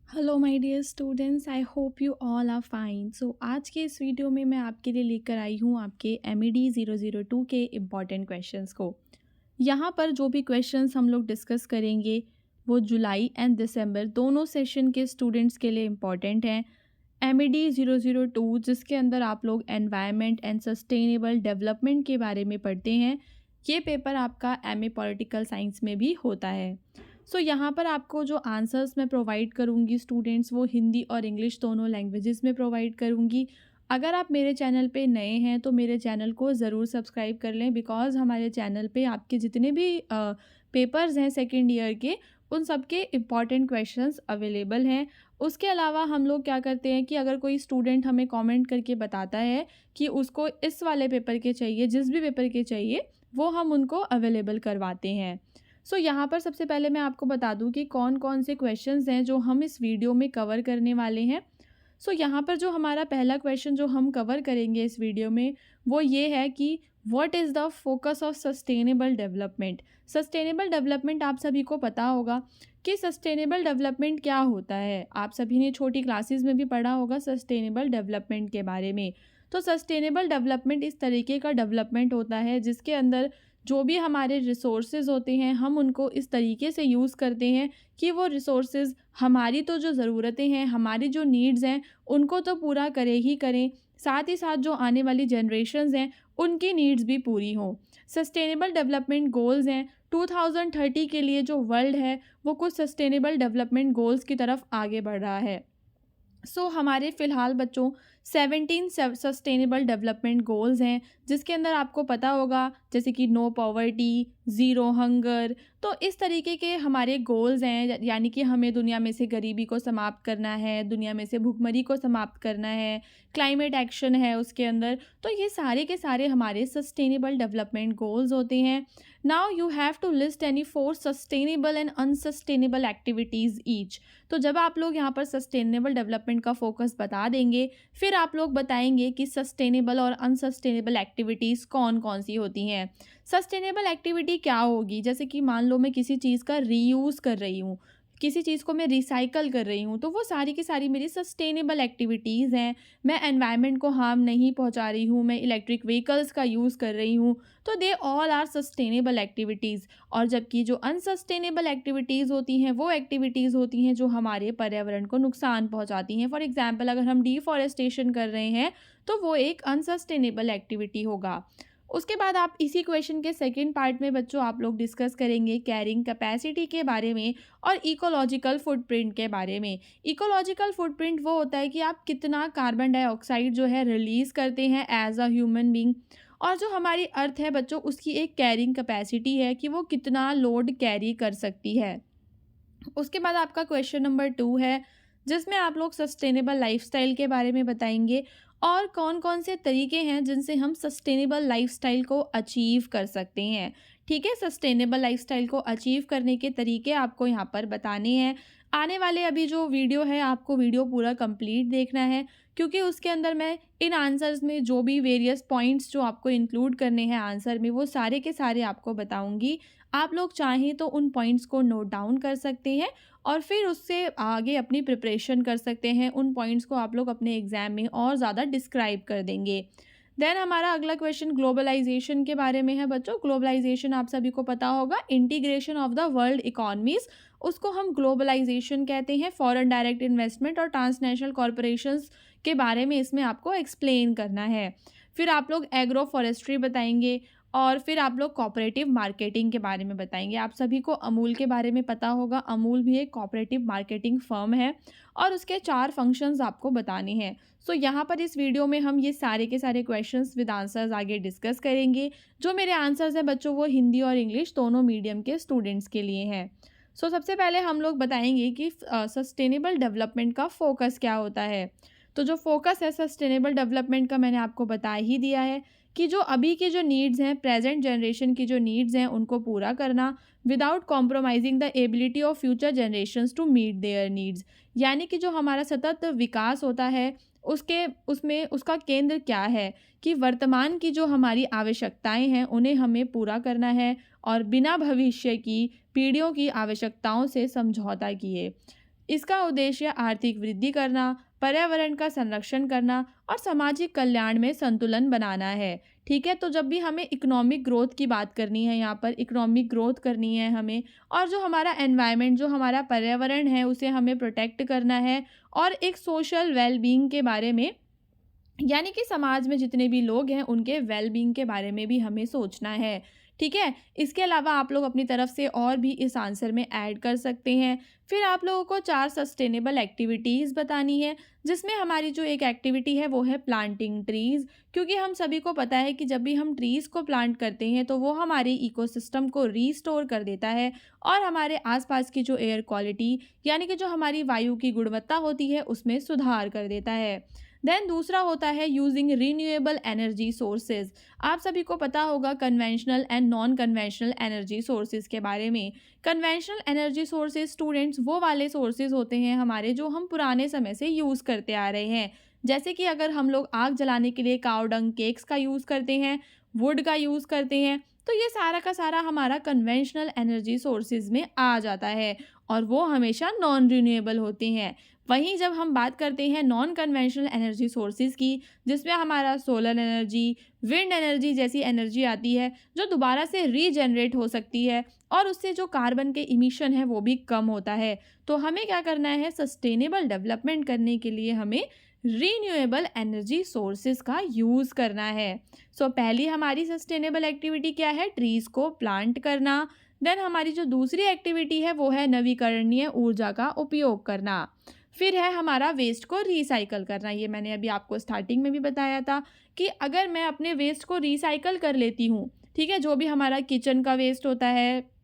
Hello my dear students, I hope you all are fine. So आज के इस video में मैं आपके लिए लेकर आई हूँ आपके MED 002 के इम्पॉर्टेंट क्वेश्चंस को। यहाँ पर जो भी क्वेश्चंस हम लोग डिस्कस करेंगे वो जुलाई एंड दिसंबर दोनों सेशन के स्टूडेंट्स के लिए इम्पॉर्टेंट हैं। MED 002 जिसके अंदर आप लोग एनवायरनमेंट एंड सस्टेनेबल डेवलपमेंट के बारे में पढ़ते हैं, ये पेपर आपका MA पॉलिटिकल साइंस में भी होता है। यहाँ पर आपको जो आंसर्स मैं प्रोवाइड करूँगी स्टूडेंट्स, वो हिंदी और इंग्लिश दोनों लैंग्वेजेस में प्रोवाइड करूँगी। अगर आप मेरे चैनल पे नए हैं तो मेरे चैनल को ज़रूर सब्सक्राइब कर लें, बिकॉज़ हमारे चैनल पे आपके जितने भी पेपर्स हैं सेकेंड ईयर के, उन सब के इम्पॉर्टेंट क्वेश्चंस अवेलेबल हैं। उसके अलावा हम लोग क्या करते हैं कि अगर कोई स्टूडेंट हमें कमेंट करके बताता है कि उसको इस वाले पेपर के चाहिए, जिस भी पेपर के चाहिए, वो हम उनको अवेलेबल करवाते हैं। यहाँ पर सबसे पहले मैं आपको बता दूं कि कौन कौन से क्वेश्चंस हैं जो हम इस वीडियो में कवर करने वाले हैं। यहाँ पर जो हमारा पहला क्वेश्चन जो हम कवर करेंगे इस वीडियो में, वो ये है कि what is the focus of sustainable development. Sustainable development आप सभी को पता होगा कि सस्टेनेबल डेवलपमेंट क्या होता है। आप सभी ने छोटी क्लासेस में भी पढ़ा होगा सस्टेनेबल डेवलपमेंट के बारे में। तो सस्टेनेबल डेवलपमेंट इस तरीके का डेवलपमेंट होता है जिसके अंदर जो भी हमारे रिसोर्सेज होते हैं, हम उनको इस तरीके से यूज़ करते हैं कि वो रिसोर्सेज हमारी तो जो ज़रूरतें हैं, हमारी जो नीड्स हैं, उनको तो पूरा करें ही करें, साथ ही साथ जो आने वाली जनरेशन्स हैं उनकी नीड्स भी पूरी हों। सस्टेनेबल डेवलपमेंट गोल्स हैं। 2030 के लिए जो वर्ल्ड है वो कुछ सस्टेनेबल डेवलपमेंट गोल्स की तरफ आगे बढ़ रहा है। हमारे फ़िलहाल बच्चों 17 सस्टेनेबल डेवलपमेंट गोल्स हैं, जिसके अंदर आपको पता होगा जैसे कि नो पॉवर्टी, ज़ीरो हंगर। तो इस तरीके के हमारे गोल्स हैं, यानी कि हमें दुनिया में से गरीबी को समाप्त करना है, दुनिया में से भुखमरी को समाप्त करना है, क्लाइमेट एक्शन है उसके अंदर। तो ये सारे के सारे हमारे सस्टेनेबल डेवलपमेंट गोल्स होते हैं। Now you have to list any 4 sustainable and unsustainable activities each. तो जब आप लोग यहाँ पर सस्टेनेबल डेवलपमेंट का फोकस बता देंगे, फिर आप लोग बताएंगे कि सस्टेनेबल और अनसस्टेनेबल एक्टिविटीज़ कौन कौन सी होती हैं। सस्टेनेबल एक्टिविटी क्या होगी, जैसे कि मान लो मैं किसी चीज़ का रीयूज़ कर रही हूँ, किसी चीज़ को मैं रिसाइकल कर रही हूँ, तो वो सारी की सारी मेरी सस्टेनेबल एक्टिविटीज़ हैं। मैं एनवायरनमेंट को हार्म नहीं पहुँचा रही हूँ, मैं इलेक्ट्रिक व्हीकल्स का यूज़ कर रही हूँ, तो they all are sustainable activities. और जबकि जो अनसस्टेनेबल एक्टिविटीज़ होती हैं, वो एक्टिविटीज़ होती हैं जो हमारे पर्यावरण को नुकसान पहुँचाती हैं। फॉर एग्ज़ाम्पल, अगर हम डिफ़ॉरेस्टेशन कर रहे हैं तो वो एक अनसस्टेनेबल एक्टिविटी होगा। उसके बाद आप इसी क्वेश्चन के सेकंड पार्ट में बच्चों आप लोग डिस्कस करेंगे कैरिंग कैपेसिटी के बारे में और इकोलॉजिकल फुटप्रिंट के बारे में। इकोलॉजिकल फुटप्रिंट वो होता है कि आप कितना कार्बन डाइऑक्साइड जो है रिलीज़ करते हैं एज अ ह्यूमन बींग, और जो हमारी अर्थ है बच्चों, उसकी एक कैरिंग कैपेसिटी है कि वो कितना लोड कैरी कर सकती है। उसके बाद आपका क्वेश्चन नंबर 2 है, जिसमें आप लोग सस्टेनेबल लाइफस्टाइल के बारे में बताएंगे और कौन कौन से तरीके हैं जिनसे हम सस्टेनेबल लाइफस्टाइल को अचीव कर सकते हैं। ठीक है, सस्टेनेबल लाइफस्टाइल को अचीव करने के तरीके आपको यहाँ पर बताने हैं। आने वाले अभी जो वीडियो है, आपको वीडियो पूरा कंप्लीट देखना है, क्योंकि उसके अंदर मैं इन आंसर्स में जो भी वेरियस पॉइंट्स जो आपको इंक्लूड करने हैं आंसर में, वो सारे के सारे आपको बताऊंगी। आप लोग चाहें तो उन पॉइंट्स को नोट डाउन कर सकते हैं और फिर उससे आगे अपनी प्रिपरेशन कर सकते हैं। उन पॉइंट्स को आप लोग अपने एग्ज़ाम में और ज़्यादा डिस्क्राइब कर देंगे। देन हमारा अगला क्वेश्चन ग्लोबलाइजेशन के बारे में है बच्चों। ग्लोबलाइजेशन आप सभी को पता होगा, integration of the world economies, उसको हम ग्लोबलाइजेशन कहते हैं। फॉरेन डायरेक्ट इन्वेस्टमेंट और ट्रांसनेशनल कॉरपोरेशंस के बारे में इसमें आपको एक्सप्लेन करना है। फिर आप लोग एग्रो फॉरेस्ट्री बताएंगे और फिर आप लोग कोऑपरेटिव मार्केटिंग के बारे में बताएंगे। आप सभी को अमूल के बारे में पता होगा, अमूल भी एक कोऑपरेटिव मार्केटिंग फर्म है और उसके 4 फंक्शंस आपको बताने हैं। यहाँ पर इस वीडियो में हम ये सारे के सारे क्वेश्चंस विद आंसर्स आगे डिस्कस करेंगे। जो मेरे आंसर्स हैं बच्चों, वो हिंदी और इंग्लिश दोनों मीडियम के स्टूडेंट्स के लिए हैं। सबसे पहले हम लोग बताएंगे कि सस्टेनेबल डेवलपमेंट का फोकस क्या होता है। तो जो फोकस है सस्टेनेबल डेवलपमेंट का, मैंने आपको बता ही दिया है कि जो अभी के जो नीड्स हैं, प्रेजेंट जनरेशन की जो नीड्स हैं, उनको पूरा करना without compromising the ability of future generations to meet their needs. यानी कि जो हमारा सतत विकास होता है, उसके उसमें उसका केंद्र क्या है कि वर्तमान की जो हमारी आवश्यकताएं हैं उन्हें हमें पूरा करना है और बिना भविष्य की पीढ़ियों की आवश्यकताओं से समझौता किए। इसका उद्देश्य आर्थिक वृद्धि करना, पर्यावरण का संरक्षण करना और सामाजिक कल्याण में संतुलन बनाना है। ठीक है, तो जब भी हमें इकोनॉमिक ग्रोथ की बात करनी है, यहाँ पर इकोनॉमिक ग्रोथ करनी है हमें, और जो हमारा एनवायरनमेंट, जो हमारा पर्यावरण है, उसे हमें प्रोटेक्ट करना है, और एक सोशल वेलबींग के बारे में, यानी कि समाज में जितने भी लोग हैं उनके वेलबींग के बारे में भी हमें सोचना है। ठीक है, इसके अलावा आप लोग अपनी तरफ से और भी इस आंसर में ऐड कर सकते हैं। फिर आप लोगों को 4 सस्टेनेबल एक्टिविटीज़ बतानी है, जिसमें हमारी जो एक एक्टिविटी है वो है प्लांटिंग ट्रीज़, क्योंकि हम सभी को पता है कि जब भी हम ट्रीज़ को प्लांट करते हैं तो वो हमारे इकोसिस्टम को रीस्टोर कर देता है और हमारे आसपास की जो एयर क्वालिटी, यानी कि जो हमारी वायु की गुणवत्ता होती है, उसमें सुधार कर देता है। देन दूसरा होता है यूजिंग रीन्यूएबल एनर्जी सोर्सेज। आप सभी को पता होगा conventional and non conventional energy sources के बारे में। कन्वेंशनल एनर्जी सोर्सेज स्टूडेंट्स वो वाले सोर्सेज होते हैं हमारे जो हम पुराने समय से यूज़ करते आ रहे हैं। जैसे कि अगर हम लोग आग जलाने के लिए काव डंग केक्स का यूज़ करते हैं, वुड का यूज़ करते हैं, तो ये सारा का सारा हमारा कन्वेंशनल एनर्जी सोर्सेज में आ जाता है और वो हमेशा नॉन रिन्यूएबल होते हैं। वहीं जब हम बात करते हैं नॉन कन्वेंशनल एनर्जी सोर्सेज की, जिसमें हमारा सोलर एनर्जी, विंड एनर्जी जैसी एनर्जी आती है जो दोबारा से रीजनरेट हो सकती है और उससे जो कार्बन के इमिशन है वो भी कम होता है। तो हमें क्या करना है, सस्टेनेबल डेवलपमेंट करने के लिए हमें रीन्यूएबल एनर्जी सोर्सेज का यूज़ करना है। सो पहली हमारी सस्टेनेबल एक्टिविटी क्या है, ट्रीज़ को प्लांट करना। देन हमारी जो दूसरी एक्टिविटी है वो है नवीकरणीय ऊर्जा का उपयोग करना। फिर है हमारा वेस्ट को रिसाइकल करना। ये मैंने अभी आपको स्टार्टिंग में भी बताया था कि अगर मैं अपने वेस्ट को रिसाइकल कर लेती हूँ, ठीक है, जो भी हमारा किचन का वेस्ट होता है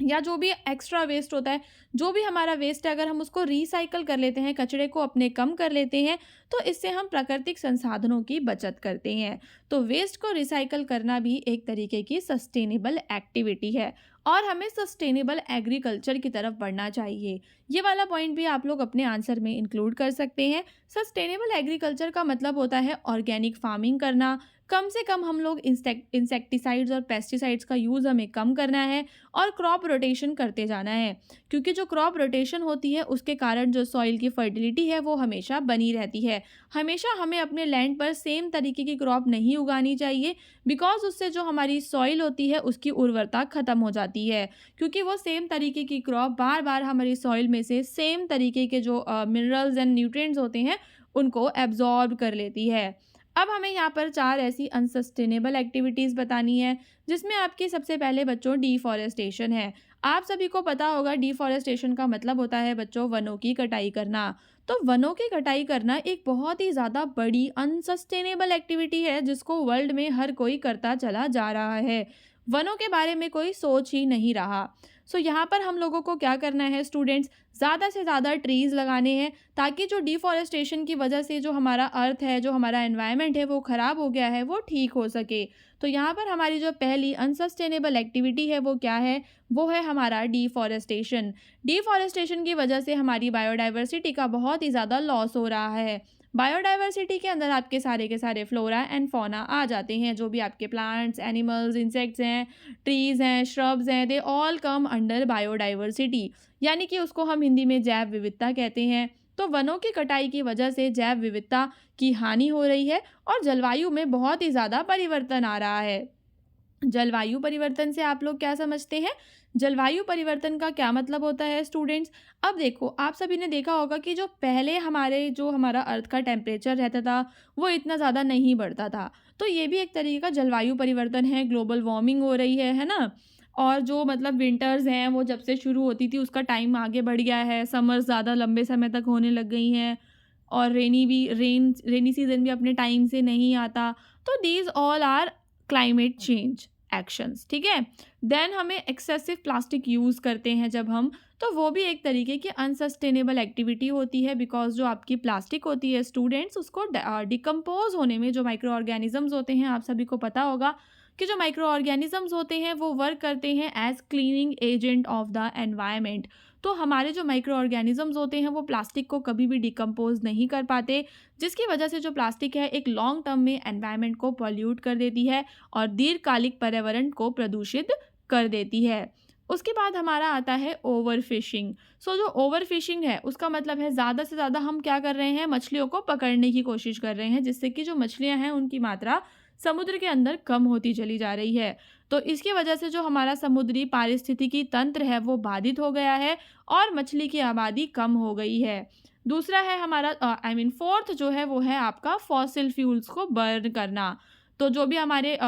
या जो भी एक्स्ट्रा वेस्ट होता है, जो भी हमारा वेस्ट है, अगर हम उसको रिसाइकल कर लेते हैं, कचरे को अपने कम कर लेते हैं, तो इससे हम प्राकृतिक संसाधनों की बचत करते हैं। तो वेस्ट को रिसाइकल करना भी एक तरीके की सस्टेनेबल एक्टिविटी है और हमें सस्टेनेबल एग्रीकल्चर की तरफ बढ़ना चाहिए। ये वाला पॉइंट भी आप लोग अपने आंसर में इंक्लूड कर सकते हैं। सस्टेनेबल एग्रीकल्चर का मतलब होता है ऑर्गेनिक फार्मिंग करना, कम से कम हम लोग इंसेक्टिसाइड्स और पेस्टिसाइड्स का यूज़ हमें कम करना है और क्रॉप रोटेशन करते जाना है, क्योंकि जो क्रॉप रोटेशन होती है उसके कारण जो सॉइल की फर्टिलिटी है वो हमेशा बनी रहती है। हमेशा हमें अपने लैंड पर सेम तरीके की क्रॉप नहीं उगानी चाहिए, बिकॉज उससे जो हमारी सॉइल होती है उसकी उर्वरता ख़त्म हो जाती है, क्योंकि वो सेम तरीके की क्रॉप बार बार हमारी सॉइल में से सेम तरीके के जो मिनरल्स एंड न्यूट्रिएंट्स होते हैं उनको एब्जॉर्ब कर लेती है। अब हमें यहाँ पर 4 ऐसी अनसस्टेनेबल एक्टिविटीज़ बतानी है, जिसमें आपके सबसे पहले बच्चों डिफॉरेस्टेशन है। आप सभी को पता होगा डिफॉरेस्टेशन का मतलब होता है बच्चों वनों की कटाई करना। तो वनों की कटाई करना एक बहुत ही ज़्यादा बड़ी अनसस्टेनेबल एक्टिविटी है जिसको वर्ल्ड में हर कोई करता चला जा रहा है। वनों के बारे में कोई सोच ही नहीं रहा। सो यहाँ पर हम लोगों को क्या करना है स्टूडेंट्स, ज़्यादा से ज़्यादा ट्रीज़ लगाने हैं ताकि जो डिफॉरेस्टेशन की वजह से जो हमारा अर्थ है, जो हमारा एनवायरनमेंट है वो ख़राब हो गया है, वो ठीक हो सके। तो यहाँ पर हमारी जो पहली अनसस्टेनेबल एक्टिविटी है वो क्या है, वो है हमारा डिफॉरेस्टेशन। डिफॉरेस्टेशन की वजह से हमारी बायोडाइवर्सिटी का बहुत ही ज़्यादा लॉस हो रहा है। बायोडाइवर्सिटी के अंदर आपके सारे के सारे फ्लोरा एंड फौना आ जाते हैं, जो भी आपके प्लांट्स, एनिमल्स, इंसेक्ट्स हैं, ट्रीज़ हैं, श्रब्स हैं, they all come under biodiversity, यानी कि उसको हम हिंदी में जैव विविधता कहते हैं। तो वनों की कटाई की वजह से जैव विविधता की हानि हो रही है और जलवायु में बहुत ही ज़्यादा परिवर्तन आ रहा है। जलवायु परिवर्तन से आप लोग क्या समझते हैं? जलवायु परिवर्तन का क्या मतलब होता है स्टूडेंट्स? अब देखो, आप सभी ने देखा होगा कि जो पहले जो हमारा अर्थ का टेम्परेचर रहता था वो इतना ज़्यादा नहीं बढ़ता था। तो ये भी एक तरीके का जलवायु परिवर्तन है, ग्लोबल वार्मिंग हो रही है ना? और जो मतलब विंटर्स हैं वो जब से शुरू होती थी उसका टाइम आगे बढ़ गया है, समर्स ज़्यादा लंबे समय तक होने लग गई हैं और रेनी सीजन भी अपने टाइम से नहीं आता। तो these all are climate change actions, ठीक है। देन हमें एक्सेसिव प्लास्टिक यूज़ करते हैं जब हम, तो वो भी एक तरीके की अनसस्टेनेबल एक्टिविटी होती है, बिकॉज जो आपकी प्लास्टिक होती है स्टूडेंट्स, उसको डिकम्पोज होने में जो माइक्रो ऑर्गेनिजम्स होते हैं, आप सभी को पता होगा कि जो माइक्रो ऑर्गेनिजम्स होते हैं वो वर्क करते हैं as cleaning agent of the environment. तो हमारे जो माइक्रो ऑर्गेनिजम्स होते हैं वो प्लास्टिक को कभी भी डिकम्पोज नहीं कर पाते, जिसकी वजह से जो प्लास्टिक है एक लॉन्ग टर्म में एनवायरनमेंट को पॉल्यूट कर देती है और दीर्घकालिक पर्यावरण को प्रदूषित कर देती है। उसके बाद हमारा आता है ओवर फिशिंग। सो जो ओवर फिशिंग है उसका मतलब है ज़्यादा से ज़्यादा हम क्या कर रहे हैं, मछलियों को पकड़ने की कोशिश कर रहे हैं, जिससे कि जो मछलियाँ हैं उनकी मात्रा समुद्र के अंदर कम होती चली जा रही है। तो इसकी वजह से जो हमारा समुद्री पारिस्थितिकी तंत्र है वो बाधित हो गया है और मछली की आबादी कम हो गई है। दूसरा है हमारा फोर्थ जो है वो है आपका फॉसिल फ्यूल्स को बर्न करना। तो जो भी हमारे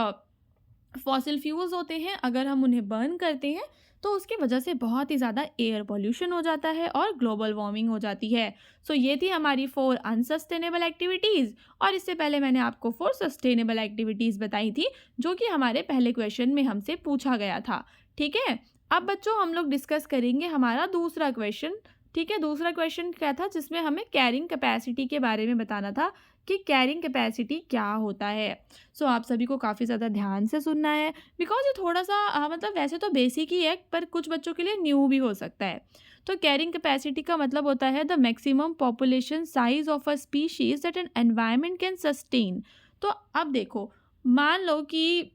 फॉसिल फ्यूल्स होते हैं, अगर हम उन्हें बर्न करते हैं तो उसकी वजह से बहुत ही ज़्यादा एयर पॉल्यूशन हो जाता है और ग्लोबल वार्मिंग हो जाती है। सो ये थी हमारी 4 अनसस्टेनेबल एक्टिविटीज़, और इससे पहले मैंने आपको 4 सस्टेनेबल एक्टिविटीज़ बताई थी जो कि हमारे पहले क्वेश्चन में हमसे पूछा गया था। ठीक है, अब बच्चों हम लोग डिस्कस करेंगे हमारा दूसरा क्वेश्चन। ठीक है, दूसरा क्वेश्चन क्या था जिसमें हमें कैरिंग कैपेसिटी के बारे में बताना था कि कैरिंग कैपेसिटी क्या होता है। सो आप सभी को काफ़ी ज़्यादा ध्यान से सुनना है, बिकॉज ये थोड़ा सा मतलब वैसे तो बेसिक ही है पर कुछ बच्चों के लिए न्यू भी हो सकता है। तो कैरिंग कैपेसिटी का मतलब होता है the maximum population size of a species that an environment can sustain. तो अब देखो, मान लो कि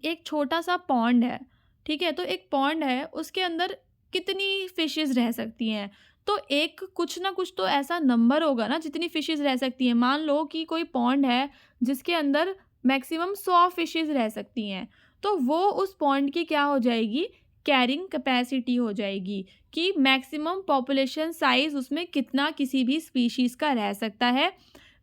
एक छोटा सा पॉन्ड है। ठीक है, तो एक पॉन्ड है, उसके अंदर कितनी फिशेस रह सकती हैं? तो एक कुछ ना कुछ तो ऐसा नंबर होगा ना जितनी फिशेस रह सकती हैं। मान लो कि कोई पॉन्ड है जिसके अंदर मैक्सिमम 100 फिशेस रह सकती हैं, तो वो उस पॉन्ड की क्या हो जाएगी, कैरिंग कैपेसिटी हो जाएगी कि मैक्सिमम पॉपुलेशन साइज उसमें कितना किसी भी स्पीशीज का रह सकता है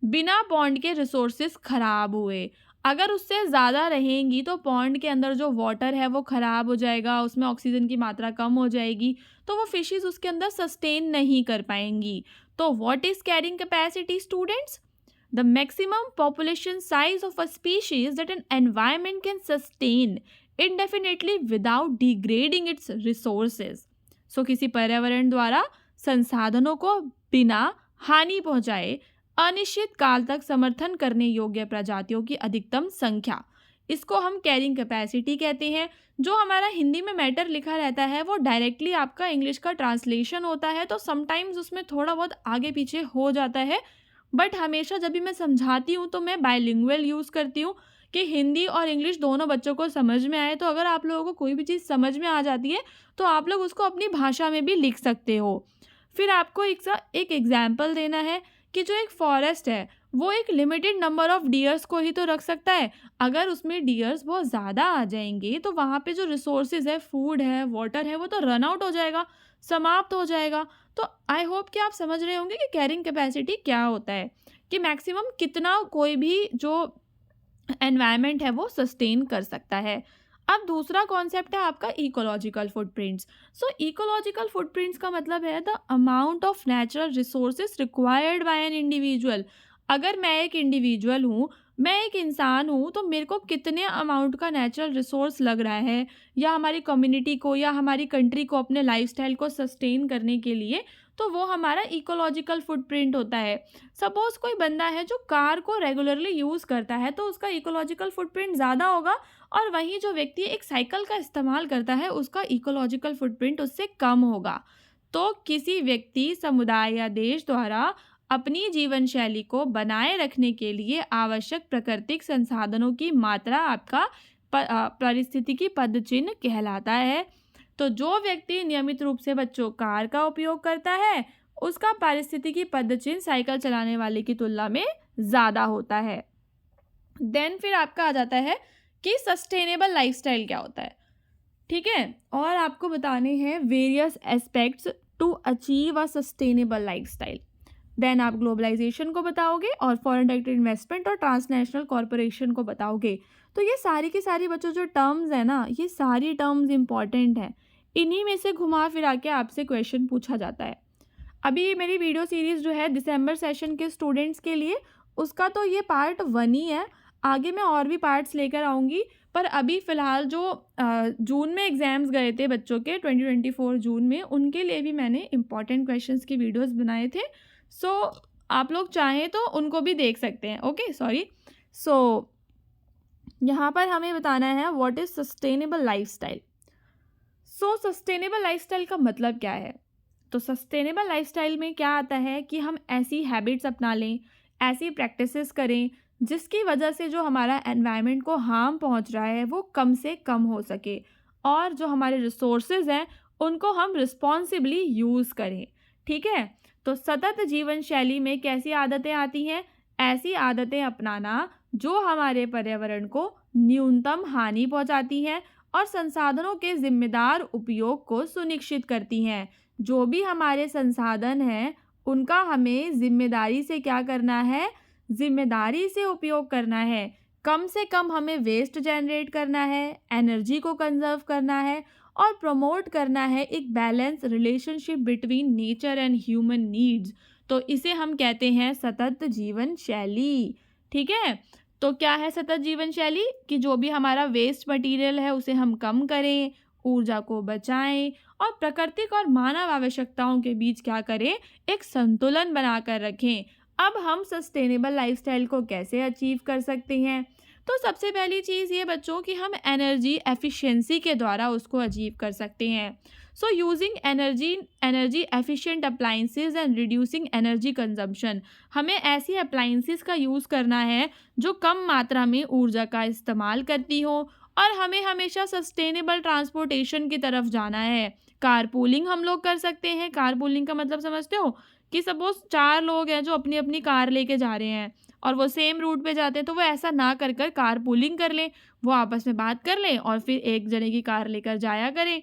बिना पॉन्ड के रिसोर्सेज खराब हुए। अगर उससे ज़्यादा रहेंगी तो पॉन्ड के अंदर जो वाटर है वो ख़राब हो जाएगा, उसमें ऑक्सीजन की मात्रा कम हो जाएगी, तो वो फिशेस उसके अंदर सस्टेन नहीं कर पाएंगी। तो what is carrying capacity students? The maximum population size of a species that an environment can sustain indefinitely without degrading its resources। So किसी पर्यावरण द्वारा संसाधनों को बिना हानि पहुंचाए अनिश्चित काल तक समर्थन करने योग्य प्रजातियों की अधिकतम संख्या, इसको हम कैरिंग कैपेसिटी कहते हैं। जो हमारा हिंदी में मैटर लिखा रहता है वो डायरेक्टली आपका इंग्लिश का ट्रांसलेशन होता है, तो समटाइम्स उसमें थोड़ा बहुत आगे पीछे हो जाता है, बट हमेशा जब भी मैं समझाती हूँ तो मैं बाइलिंगुअल यूज़ करती हूँ कि हिंदी और इंग्लिश दोनों बच्चों को समझ में आए। तो अगर आप लोगों को कोई भी चीज़ समझ में आ जाती है तो आप लोग उसको अपनी भाषा में भी लिख सकते हो। फिर आपको एक एग्जाम्पल देना है कि जो एक फॉरेस्ट है वो एक लिमिटेड नंबर ऑफ डियर्स को ही तो रख सकता है। अगर उसमें डियर्स बहुत ज़्यादा आ जाएंगे तो वहाँ पे जो रिसोर्सेज है, फूड है, वाटर है, वो तो रन आउट हो जाएगा, समाप्त हो जाएगा। तो आई होप कि आप समझ रहे होंगे कि कैरिंग कैपेसिटी क्या होता है, कि मैक्सिमम कितना कोई भी जो एनवायरनमेंट है वो सस्टेन कर सकता है। अब दूसरा कॉन्सेप्ट है आपका इकोलॉजिकल फुटप्रिंट्स। सो इकोलॉजिकल फुटप्रिंट्स का मतलब है the amount of natural resources required by an individual. अगर मैं एक इंडिविजुअल हूँ, मैं एक इंसान हूँ, तो मेरे को कितने अमाउंट का नेचुरल रिसोर्स लग रहा है या हमारी कम्युनिटी को या हमारी कंट्री को अपने लाइफस्टाइल को सस्टेन करने के लिए, तो वो हमारा इकोलॉजिकल फुटप्रिंट होता है। सपोज कोई बंदा है जो कार को रेगुलरली यूज़ करता है तो उसका इकोलॉजिकल फुटप्रिंट ज़्यादा होगा, और वहीं जो व्यक्ति एक साइकिल का इस्तेमाल करता है उसका इकोलॉजिकल फुटप्रिंट उससे कम होगा। तो किसी व्यक्ति, समुदाय या देश द्वारा अपनी जीवन शैली को बनाए रखने के लिए आवश्यक प्राकृतिक संसाधनों की मात्रा आपका पारिस्थितिकी पदचिन्ह कहलाता है। तो जो व्यक्ति नियमित रूप से बच्चों कार का उपयोग करता है उसका पारिस्थितिकी पदचिन्ह साइकिल चलाने वाले की तुलना में ज़्यादा होता है। देन फिर आपका आ जाता है कि सस्टेनेबल लाइफस्टाइल क्या होता है। ठीक है, और आपको बताने हैं various aspects to achieve a sustainable lifestyle. Then आप ग्लोबलाइजेशन को बताओगे और फॉरेन डायरेक्ट इन्वेस्टमेंट और ट्रांसनेशनल कॉरपोरेशन को बताओगे। तो ये सारी की सारी बच्चों जो टर्म्स है ना, ये सारी टर्म्स इंपॉर्टेंट हैं। इन्हीं में से घुमा फिरा के आपसे क्वेश्चन पूछा जाता है। अभी मेरी वीडियो सीरीज़ जो है दिसंबर सेशन के स्टूडेंट्स के लिए, उसका तो ये पार्ट 1 ही है। आगे मैं और भी पार्ट्स लेकर आऊँगी, पर अभी फ़िलहाल जो जून में एग्ज़ाम्स गए थे बच्चों के 2024 जून में, उनके लिए भी मैंने इंपॉर्टेंट क्वेश्चंस की वीडियोस बनाए थे। सो आप लोग चाहें तो उनको भी देख सकते हैं। Okay, sorry. सो यहाँ पर हमें बताना है what is sustainable lifestyle. So sustainable lifestyle का मतलब क्या है? तो सस्टेनेबल लाइफस्टाइल में क्या आता है कि हम ऐसी हैबिट्स अपना लें, ऐसी प्रैक्टिसेस करें जिसकी वजह से जो हमारा एनवायरनमेंट को हार्म पहुंच रहा है वो कम से कम हो सके, और जो हमारे रिसोर्सेज हैं उनको हम रिस्पॉन्सिबली यूज़ करें। ठीक है, तो सतत जीवन शैली में कैसी आदतें आती हैं? ऐसी आदतें अपनाना जो हमारे पर्यावरण को न्यूनतम हानि पहुंचाती हैं और संसाधनों के जिम्मेदार उपयोग को सुनिश्चित करती हैं। जो भी हमारे संसाधन हैं उनका हमें जिम्मेदारी से क्या करना है? जिम्मेदारी से उपयोग करना है। कम से कम हमें वेस्ट जनरेट करना है, एनर्जी को कंजर्व करना है और प्रमोट करना है एक balance relationship between nature and human needs. तो इसे हम कहते हैं सतत जीवन शैली। ठीक है, तो क्या है सतत जीवन शैली? कि जो भी हमारा वेस्ट मटेरियल है उसे हम कम करें, ऊर्जा को बचाएं और प्राकृतिक और मानव आवश्यकताओं के बीच क्या करें? एक संतुलन बनाकर रखें। अब हम सस्टेनेबल लाइफस्टाइल को कैसे अचीव कर सकते हैं? तो सबसे पहली चीज़ ये बच्चों कि हम एनर्जी एफिशिएंसी के द्वारा उसको अचीव कर सकते हैं। So using energy efficient appliances and reducing energy consumption. हमें ऐसी अप्लाइंसेस का यूज़ करना है जो कम मात्रा में ऊर्जा का इस्तेमाल करती हो और हमें हमेशा सस्टेनेबल ट्रांसपोर्टेशन की तरफ जाना है। कारपूलिंग हम लोग कर सकते हैं। कारपूलिंग का मतलब समझते हो? कि सपोज 4 लोग हैं जो अपनी अपनी कार लेके जा रहे हैं और वो सेम रूट पे जाते हैं, तो वो ऐसा ना कर कर कारपूलिंग कर लें। वो आपस में बात कर लें और फिर एक जने की कार लेकर जाया करें।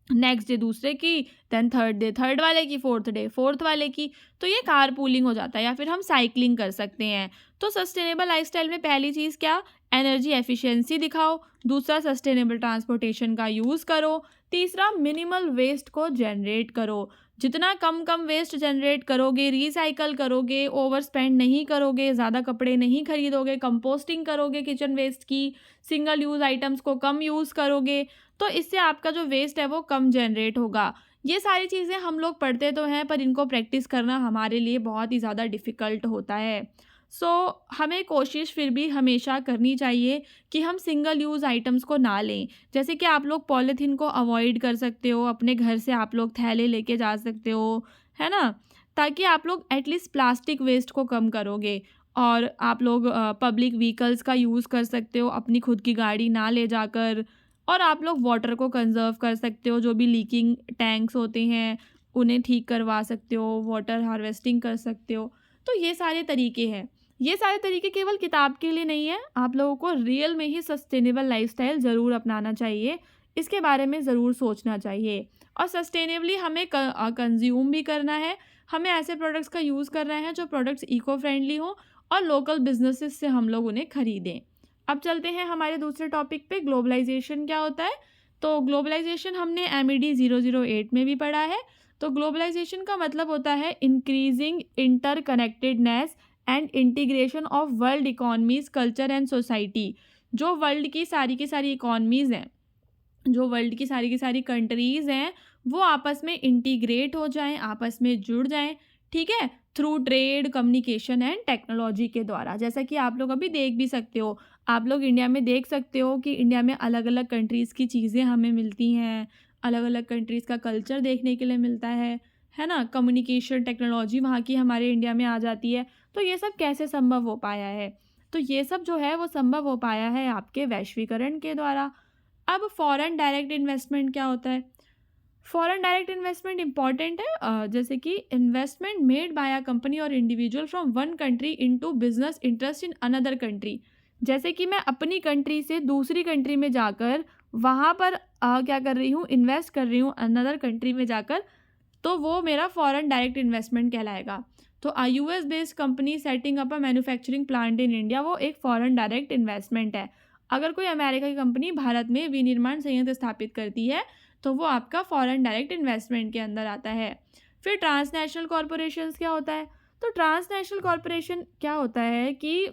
नेक्स्ट डे दूसरे की, देन थर्ड डे थर्ड वाले की, फोर्थ डे फोर्थ वाले की। तो ये कारपूलिंग हो जाता है। या फिर हम साइकिलिंग कर सकते हैं। तो सस्टेनेबल लाइफस्टाइल में पहली चीज़ क्या? एनर्जी एफिशिएंसी दिखाओ। दूसरा सस्टेनेबल ट्रांसपोर्टेशन का यूज़ करो। तीसरा मिनिमल वेस्ट को जनरेट करो। जितना कम कम वेस्ट जनरेट करोगे, रिसाइकल करोगे, ओवर स्पेंड नहीं करोगे, ज़्यादा कपड़े नहीं खरीदोगे, कंपोस्टिंग करोगे किचन वेस्ट की, सिंगल यूज़ आइटम्स को कम यूज़ करोगे, तो इससे आपका जो वेस्ट है वो कम जनरेट होगा। ये सारी चीज़ें हम लोग पढ़ते तो हैं पर इनको प्रैक्टिस करना हमारे लिए बहुत ही ज़्यादा डिफ़िकल्ट होता है। सो हमें कोशिश फिर भी हमेशा करनी चाहिए कि हम सिंगल यूज़ आइटम्स को ना लें। जैसे कि आप लोग पॉलीथीन को अवॉइड कर सकते हो, अपने घर से आप लोग थैले लेके जा सकते हो, है ना? ताकि आप लोग एटलीस्ट प्लास्टिक वेस्ट को कम करोगे। और आप लोग पब्लिक व्हीकल्स का यूज़ कर सकते हो, अपनी खुद की गाड़ी ना ले जाकर। और आप लोग वाटर को कंज़र्व कर सकते हो, जो भी लीकिंग टैंक्स होते हैं उन्हें ठीक करवा सकते हो, वाटर हार्वेस्टिंग कर सकते हो। तो ये सारे तरीके हैं। ये सारे तरीके केवल किताब के लिए नहीं है, आप लोगों को रियल में ही सस्टेनेबल लाइफस्टाइल ज़रूर अपनाना चाहिए। इसके बारे में ज़रूर सोचना चाहिए और सस्टेनेबली हमें कंज्यूम भी करना है। हमें ऐसे प्रोडक्ट्स का यूज़ करना है जो प्रोडक्ट्स इको फ्रेंडली हो और लोकल बिजनेसेस से हम लोग उन्हें खरीदें। अब चलते हैं हमारे दूसरे टॉपिक पे, ग्लोबलाइजेशन क्या होता है। तो ग्लोबलाइजेशन हमने MED 008 में भी पढ़ा है। तो ग्लोबलाइजेशन का मतलब होता है increasing interconnectedness and integration of world economies, culture and society. जो वर्ल्ड की सारी इकोनॉमीज़ हैं, जो वर्ल्ड की सारी कंट्रीज़ हैं, वो आपस में इंटीग्रेट हो जाएं, आपस में जुड़ जाएं। ठीक है, through trade, communication and technology के द्वारा। जैसा कि आप लोग अभी देख भी सकते हो, आप लोग इंडिया में देख सकते हो कि इंडिया में अलग अलग कंट्रीज़ की चीज़ें हमें मिलती हैं, अलग अलग कंट्रीज़ का कल्चर देखने के लिए मिलता है ना? कम्युनिकेशन टेक्नोलॉजी वहाँ की हमारे इंडिया में आ जाती है। तो ये सब कैसे संभव हो पाया है? तो ये सब जो है वो संभव हो पाया है आपके वैश्वीकरण के द्वारा। अब फॉरेन डायरेक्ट इन्वेस्टमेंट क्या होता है? फॉरेन डायरेक्ट इन्वेस्टमेंट इंपॉर्टेंट है, जैसे कि investment made by a company और individual from one country into business interest in another country. जैसे कि मैं अपनी कंट्री से दूसरी कंट्री में जाकर वहाँ पर क्या कर रही हूँ? इन्वेस्ट कर रही हूँ अनदर कंट्री में जाकर, तो वो मेरा फॉरेन डायरेक्ट इन्वेस्टमेंट कहलाएगा। तो US based company setting up a manufacturing plant in India, वो एक फॉरेन डायरेक्ट इन्वेस्टमेंट है। अगर कोई अमेरिका की कंपनी भारत में विनिर्माण संयंत्र स्थापित करती है तो वो आपका फॉरेन डायरेक्ट इन्वेस्टमेंट के अंदर आता है। फिर ट्रांसनेशनल कॉरपोरेशंस क्या होता है? तो ट्रांसनेशनल कॉरपोरेशन क्या होता है कि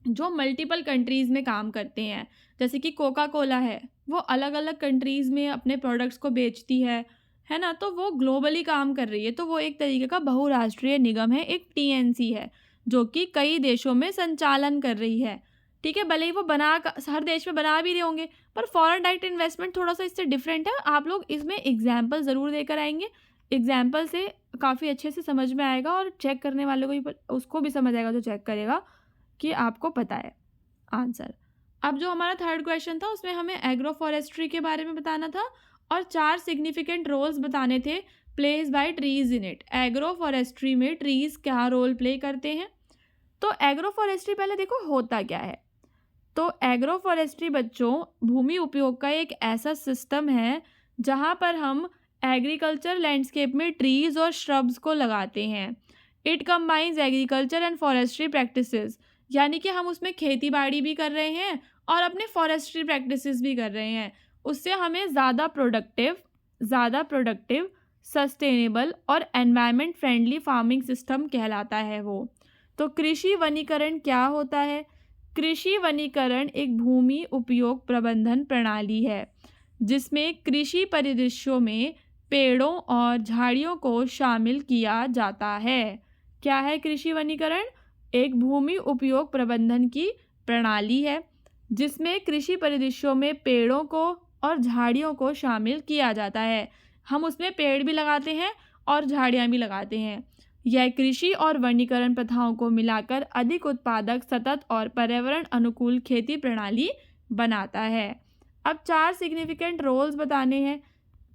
जो मल्टीपल कंट्रीज़ में काम करते हैं। जैसे कि कोका कोला है, वो अलग अलग कंट्रीज़ में अपने प्रोडक्ट्स को बेचती है ना? तो वो ग्लोबली काम कर रही है, तो वो एक तरीके का बहुराष्ट्रीय निगम है, एक TNC है, जो कि कई देशों में संचालन कर रही है। ठीक है, भले ही वो हर देश में बना भी रहे होंगे, पर फॉरेन डायरेक्ट इन्वेस्टमेंट थोड़ा सा इससे डिफरेंट है। आप लोग इसमें एग्जाम्पल ज़रूर देकर आएंगे। एग्जाम्पल से काफ़ी अच्छे से समझ में आएगा और चेक करने वाले को भी उसको भी समझ आएगा जो चेक करेगा कि आपको पता है आंसर। अब जो हमारा थर्ड क्वेश्चन था उसमें हमें एग्रो फॉरेस्ट्री के बारे में बताना था और 4 सिग्निफिकेंट रोल्स बताने थे place by trees in it. Agro forestry में ट्रीज क्या रोल प्ले करते हैं। तो एग्रो फॉरेस्ट्री पहले देखो होता क्या है। तो एग्रो फॉरेस्ट्री बच्चों भूमि उपयोग का एक ऐसा सिस्टम है जहाँ पर हम एग्रीकल्चर लैंडस्केप में ट्रीज और श्रब्स को लगाते हैं। It combines agriculture and forestry practices, यानी कि हम उसमें खेती बाड़ी भी कर रहे हैं और अपने फॉरेस्ट्री प्रैक्टिसेस भी कर रहे हैं। उससे हमें ज़्यादा प्रोडक्टिव सस्टेनेबल और एनवायरनमेंट फ्रेंडली फार्मिंग सिस्टम कहलाता है वो। तो कृषि वनीकरण क्या होता है। कृषि वनीकरण एक भूमि उपयोग प्रबंधन प्रणाली है जिसमें कृषि परिदृश्यों में पेड़ों और झाड़ियों को शामिल किया जाता है। क्या है कृषि वनीकरण। एक भूमि उपयोग प्रबंधन की प्रणाली है जिसमें कृषि परिदृश्यों में पेड़ों को और झाड़ियों को शामिल किया जाता है। हम उसमें पेड़ भी लगाते हैं और झाड़ियाँ भी लगाते हैं। यह कृषि और वनीकरण प्रथाओं को मिलाकर अधिक उत्पादक, सतत और पर्यावरण अनुकूल खेती प्रणाली बनाता है। अब 4 सिग्निफिकेंट रोल्स बताने हैं।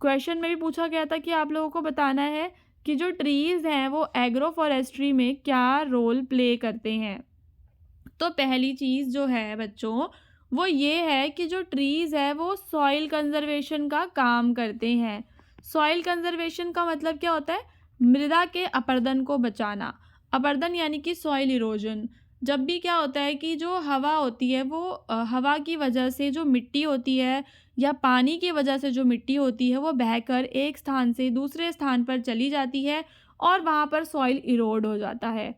क्वेश्चन में भी पूछा गया था कि आप लोगों को बताना है कि जो ट्रीज़ हैं वो एग्रो फॉरेस्ट्री में क्या रोल प्ले करते हैं। तो पहली चीज़ जो है बच्चों वो ये है कि जो ट्रीज़ है वो सॉइल कंजर्वेशन का काम करते हैं। सॉइल कंजर्वेशन का मतलब क्या होता है। मृदा के अपरदन को बचाना। अपरदन यानी कि सॉइल इरोजन। जब भी क्या होता है कि जो हवा होती है वो हवा की वजह से जो मिट्टी होती है या पानी की वजह से जो मिट्टी होती है वो बहकर एक स्थान से दूसरे स्थान पर चली जाती है और वहाँ पर सॉइल इरोड हो जाता है।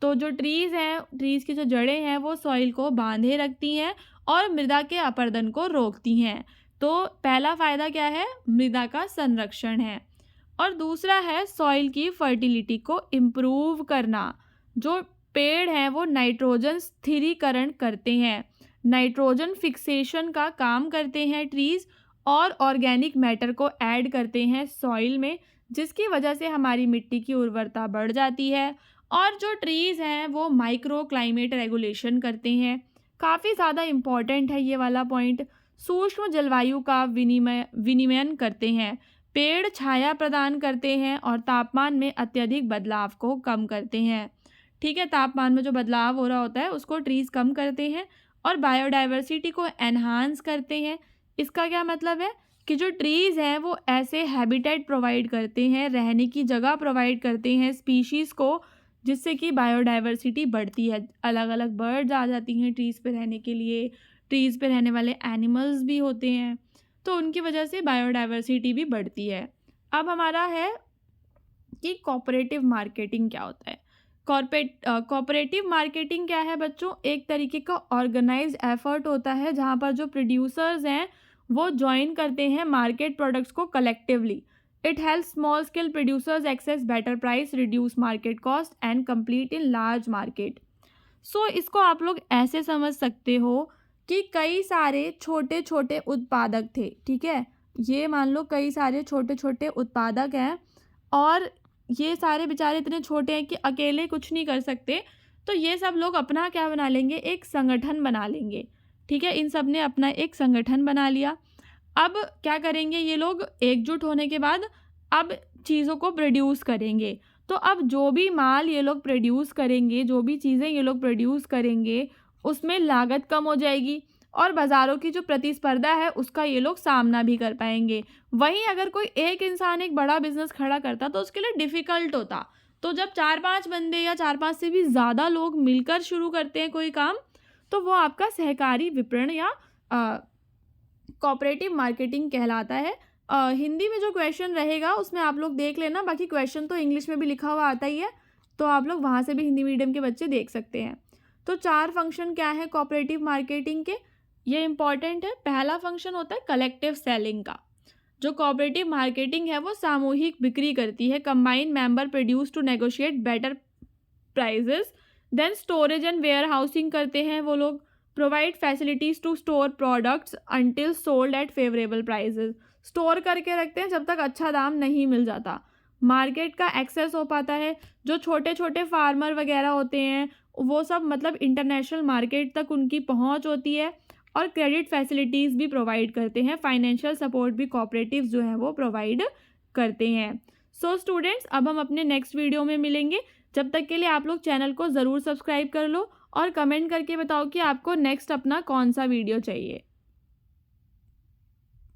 तो जो ट्रीज़ हैं, ट्रीज़ की जो जड़ें हैं वो सॉइल को बांधे रखती हैं और मृदा के अपरदन को रोकती हैं। तो पहला फ़ायदा क्या है, मृदा का संरक्षण है। और दूसरा है सॉइल की फर्टिलिटी को इम्प्रूव करना। जो पेड़ हैं वो नाइट्रोजन स्थिरीकरण करते हैं, नाइट्रोजन फिक्सेशन का काम करते हैं ट्रीज़ और ऑर्गेनिक मैटर को ऐड करते हैं सॉइल में, जिसकी वजह से हमारी मिट्टी की उर्वरता बढ़ जाती है। और जो ट्रीज़ हैं वो माइक्रो क्लाइमेट रेगुलेशन करते हैं। काफ़ी ज़्यादा इम्पॉर्टेंट है ये वाला पॉइंट। सूक्ष्म जलवायु का विनिमयन करते हैं। पेड़ छाया प्रदान करते हैं और तापमान में अत्यधिक बदलाव को कम करते हैं। ठीक है, तापमान में जो बदलाव हो रहा होता है उसको ट्रीज़ कम करते हैं और बायोडाइवर्सिटी को एनहांस करते हैं। इसका क्या मतलब है कि जो ट्रीज़ हैं वो ऐसे हैबिटेट प्रोवाइड करते हैं, रहने की जगह प्रोवाइड करते हैं स्पीशीज़ को, जिससे कि बायोडाइवर्सिटी बढ़ती है। अलग अलग बर्ड्स आ जाती हैं ट्रीज़ पे रहने के लिए, ट्रीज़ पे रहने वाले एनिमल्स भी होते हैं, तो उनकी वजह से बायोडाइवर्सिटी भी बढ़ती है। अब हमारा है कि कोऑपरेटिव मार्केटिंग क्या होता है। कोऑपरेटिव मार्केटिंग क्या है बच्चों, एक तरीके का ऑर्गेनाइज्ड एफर्ट होता है जहाँ पर जो प्रोड्यूसर्स हैं वो ज्वाइन करते हैं मार्केट प्रोडक्ट्स को collectively. It helps small scale producers access better price, reduce market cost and compete in large market. So इसको आप लोग ऐसे समझ सकते हो कि कई सारे छोटे छोटे उत्पादक थे, ठीक है। ये मान लो कई सारे छोटे छोटे उत्पादक हैं और ये सारे बेचारे इतने छोटे हैं कि अकेले कुछ नहीं कर सकते। तो ये सब लोग अपना क्या बना लेंगे, एक संगठन बना लेंगे, ठीक है। इन सब ने अपना एक संगठन बना लिया। अब क्या करेंगे ये लोग एकजुट होने के बाद अब चीज़ों को प्रोड्यूस करेंगे। तो अब जो भी माल ये लोग प्रोड्यूस करेंगे, जो भी चीज़ें ये लोग प्रोड्यूस करेंगे उसमें लागत कम हो जाएगी और बाज़ारों की जो प्रतिस्पर्धा है उसका ये लोग सामना भी कर पाएंगे। वहीं अगर कोई एक इंसान एक बड़ा बिजनेस खड़ा करता तो उसके लिए डिफ़िकल्ट होता। तो जब 4-5 बंदे या 4-5 से भी ज़्यादा लोग मिलकर शुरू करते हैं कोई काम, तो वो आपका सहकारी विपणन या कोऑपरेटिव मार्केटिंग कहलाता है। हिंदी में जो क्वेश्चन रहेगा उसमें आप लोग देख लेना, बाकी क्वेश्चन तो इंग्लिश में भी लिखा हुआ आता ही है, तो आप लोग वहाँ से भी हिंदी मीडियम के बच्चे देख सकते हैं। तो 4 फंक्शन क्या है कोऑपरेटिव मार्केटिंग के, ये इंपॉर्टेंट है। पहला फंक्शन होता है कलेक्टिव सेलिंग का। जो कोऑपरेटिव मार्केटिंग है वो सामूहिक बिक्री करती है। Combined member produce to negotiate better prices. Then storage and warehousing करते हैं वो लोग। Provide facilities to store products until sold at favourable prices. Store करके रखते हैं जब तक अच्छा दाम नहीं मिल जाता। मार्केट का एक्सेस हो पाता है। जो छोटे छोटे फार्मर वगैरह होते हैं वो सब मतलब इंटरनेशनल मार्केट तक उनकी पहुंच होती है और क्रेडिट फैसिलिटीज़ भी प्रोवाइड करते हैं, फाइनेंशियल सपोर्ट भी कोऑपरेटिव्स जो हैं वो प्रोवाइड करते हैं। सो स्टूडेंट्स, अब हम अपने नेक्स्ट वीडियो में मिलेंगे। जब तक के लिए आप लोग चैनल को ज़रूर सब्सक्राइब कर लो और कमेंट करके बताओ कि आपको नेक्स्ट अपना कौन सा वीडियो चाहिए।